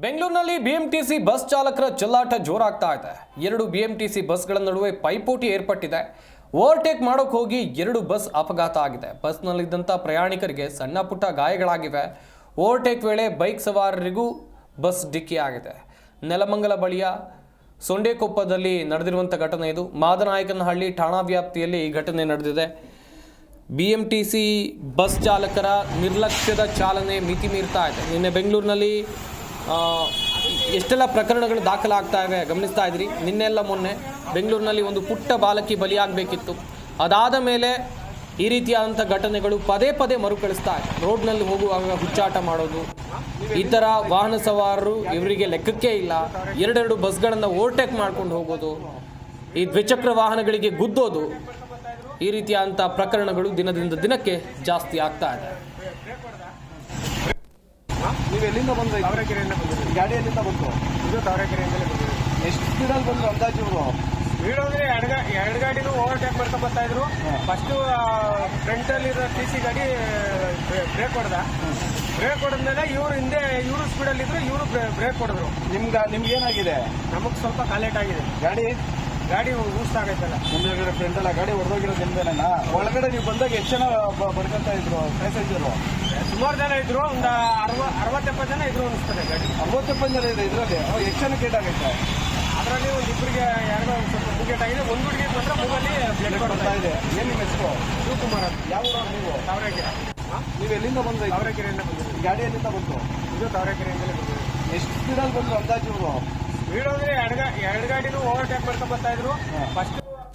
ಬೆಂಗಳೂರಿನಲ್ಲಿ BMTC bus ಚಾಲಕರ ಚೆಲ್ಲಾಟ ಜೋರಾಗ್ತಾ ಇದೆ. ಎರಡು ಬಿಎಂಟಿಸಿ ಬಸ್ಗಳ ನಡುವೆ ಪೈಪೋಟಿ ಏರ್ಪಟ್ಟಿದೆ. ಓವರ್ಟೇಕ್ ಮಾಡೋಕೆ ಹೋಗಿ ಎರಡು ಬಸ್ ಅಪಘಾತ ಆಗಿದೆ. ಬಸ್ನಲ್ಲಿದ್ದಂಥ ಪ್ರಯಾಣಿಕರಿಗೆ ಸಣ್ಣ ಪುಟ್ಟ ಗಾಯಗಳಾಗಿವೆ. ಓವರ್ಟೇಕ್ ವೇಳೆ ಬೈಕ್ ಸವಾರರಿಗೂ ಬಸ್ ಡಿಕ್ಕಿ ಆಗಿದೆ. ನೆಲಮಂಗಲ ಬಳಿಯ ಸೊಂಡೆಕೊಪ್ಪದಲ್ಲಿ ನಡೆದಿರುವಂಥ ಘಟನೆ ಇದು. ಮಾದನಾಯಕನಹಳ್ಳಿ ಠಾಣಾ ವ್ಯಾಪ್ತಿಯಲ್ಲಿ ಈ ಘಟನೆ ನಡೆದಿದೆ. ಬಿಎಂಟಿಸಿ ಬಸ್ ಚಾಲಕರ ನಿರ್ಲಕ್ಷ್ಯದ ಚಾಲನೆ ಮಿತಿ ಮೀರ್ತಾ ಇದೆ. ನಿನ್ನೆ ಬೆಂಗಳೂರಿನಲ್ಲಿ ಎಷ್ಟೆಲ್ಲ ಪ್ರಕರಣಗಳು ದಾಖಲಾಗ್ತಾ ಇವೆ ಗಮನಿಸ್ತಾ ಇದ್ರಿ. ನಿನ್ನೆಲ್ಲ ಮೊನ್ನೆ ಬೆಂಗಳೂರಿನಲ್ಲಿ ಒಂದು ಪುಟ್ಟ ಬಾಲಕಿ ಬಲಿಯಾಗಬೇಕಿತ್ತು. ಅದಾದ ಮೇಲೆ ಈ ರೀತಿಯಾದಂಥ ಘಟನೆಗಳು ಪದೇ ಪದೇ ಮರುಕಳಿಸ್ತಾ ಇದೆ. ರೋಡ್ನಲ್ಲಿ ಹೋಗುವಾಗ ಹುಚ್ಚಾಟ ಮಾಡೋದು, ಈ ಥರ ವಾಹನ ಸವಾರರು ಇವರಿಗೆ ಲೆಕ್ಕಕ್ಕೆ ಇಲ್ಲ. ಎರಡೆರಡು ಬಸ್ಗಳನ್ನು ಓವರ್ಟೇಕ್ ಮಾಡ್ಕೊಂಡು ಹೋಗೋದು, ಈ ದ್ವಿಚಕ್ರ ವಾಹನಗಳಿಗೆ ಗುದ್ದೋದು, ಈ ರೀತಿಯಾದಂಥ ಪ್ರಕರಣಗಳು ದಿನದಿಂದ ದಿನಕ್ಕೆ ಜಾಸ್ತಿ ಆಗ್ತಾ ಇದೆ. ನೀವು ಎಲ್ಲಿಂದ ಬಂದ್ರಿ? ತಾವರೆಕೆರೆಯಿಂದ ಬಂದಿದ್ದೀವಿ. ಗಾಡಿ ಎಲ್ಲಿಂದ ಬಂತು? ಇದು ತಾವರೆಕೆರೆಯಿಂದಲೇ ಬಂದಿದ್ದೀವಿ. ಎಷ್ಟು ಸ್ಪೀಡಲ್ಲಿ ಬಂದ್ರು ಅಂದಾಜು ಇವರು? ಸ್ಪೀಡ್ ಅಂದ್ರೆ ಎರಡು ಗಾಡಿನೂ ಓವರ್ಟೇಕ್ ಮಾಡ್ಕೊಂಡು ಬರ್ತಾ ಇದ್ರು. ಫಸ್ಟು ಫ್ರಂಟಲ್ಲಿರೋ TC ಗಾಡಿ ಬ್ರೇಕ್ ಹೊಡೆದ್ಮೇಲೆ ಇವರು ಹಿಂದೆ ಇವರು ಸ್ಪೀಡಲ್ಲಿದ್ರು, ಇವರು ಬ್ರೇಕ್ ಹೊಡೆದ್ರು. ನಿಮ್ಗೆ ಏನಾಗಿದೆ? ನಮಗೆ ಸ್ವಲ್ಪ ಕಾಲೇಟ್ ಆಗಿದೆ. ಗಾಡಿ ಊಸ್ತಾಗೈತಲ್ಲ. ಮುಂದೆ ಫ್ರಂಟ್ ಎಲ್ಲ ಗಾಡಿ ಹೊಡೆದೋಗಿರೋದು ನಿಮ್ದೇನ? ಒಳಗಡೆ ನೀವು ಬಂದಾಗ ಎಷ್ಟು ಜನ ಬರ್ಕೊಂತ ಇದ್ರು ಪ್ಯಾಸೆಂಜರು? ಸುಮಾರು ಜನ ಇದ್ರು, ಒಂದು 60-70 ಜನ ಇದ್ರು ಅನಿಸ್ತದೆ. ಗಾಡಿ 60-70 ಜನ ಇದೆ ಇದರಲ್ಲಿ. ಎಷ್ಟು ಜನ ಗೇಟ್ ಆಗೈತೆ? ಅದರಲ್ಲಿ ಒಂದು ಇಬ್ಬರಿಗೆ ಯಾರಿಗೋ ಸ್ವಲ್ಪ ಗೇಟ್ ಆಗಿದೆ. ಒಂದು ಹುಡುಗಿ ಮಾತ್ರ ಮೂಗಲ್ಲಿ ಬ್ಲಡ್ ಬರ್ತಾ ಇದೆ. ಏನು ನಿಮ್ಮ ಹೆಸರು? ಶಿವಕುಮಾರ್ ಅಂತ. ಯಾವ ಊರು ನೀವು? ತಾವರೆಕೆರೆ. ನೀವು ಎಲ್ಲಿಂದ ಬಂದ್ರಿ? ತಾವರೆಕೆರೆಯಿಂದ ಬಂದಿದ್ದೀವಿ. ಗಾಡಿ ಎಲ್ಲಿಂದ ಬಂತು? ಇದು ತಾವರೆಕೆರೆಯಿಂದಲೇ ಬಂದಿದ್ದೀವಿ. ಎಷ್ಟು ಸ್ಪೀಡಲ್ಲಿ ಬಂದ್ರು ಅಂದಾಜು ಇವರು? ಸ್ಪೀಡ್ ಅಂದ್ರೆ ಎರಡು ಗಾಡಿನೂ ಓವರ್ಟೇಕ್ ಮಾಡ್ಕೊಂಡು ಬರ್ತಾ ಇದ್ರು. ಫಸ್ಟ್